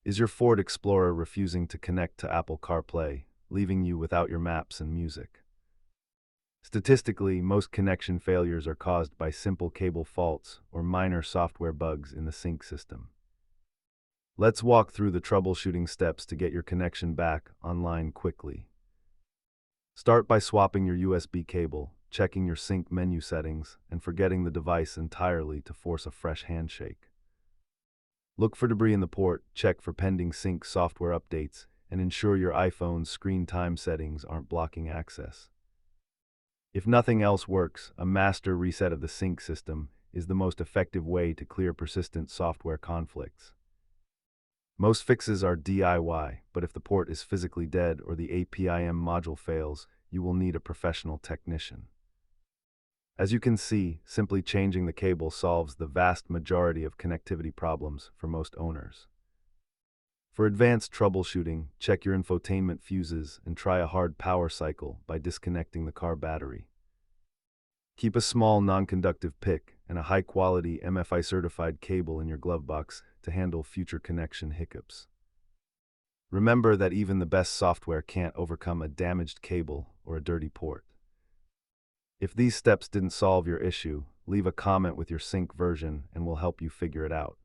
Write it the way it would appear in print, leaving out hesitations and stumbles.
Is your Ford Explorer refusing to connect to Apple CarPlay, leaving you without your maps and music? Statistically, most connection failures are caused by simple cable faults or minor software bugs in the sync system. Let's walk through the troubleshooting steps to get your connection back online quickly. Start by swapping your USB cable, checking your sync menu settings, and forgetting the device entirely to force a fresh handshake. Look for debris in the port, check for pending sync software updates, and ensure your iPhone's screen time settings aren't blocking access. If nothing else works, a master reset of the sync system is the most effective way to clear persistent software conflicts. Most fixes are DIY, but if the port is physically dead or the APIM module fails, you will need a professional technician. As you can see, simply changing the cable solves the vast majority of connectivity problems for most owners. For advanced troubleshooting, check your infotainment fuses and try a hard power cycle by disconnecting the car battery. Keep a small non-conductive PIC and a high-quality MFI-certified cable in your glove box to handle future connection hiccups. Remember that even the best software can't overcome a damaged cable or a dirty port. If these steps didn't solve your issue, leave a comment with your sync version and we'll help you figure it out.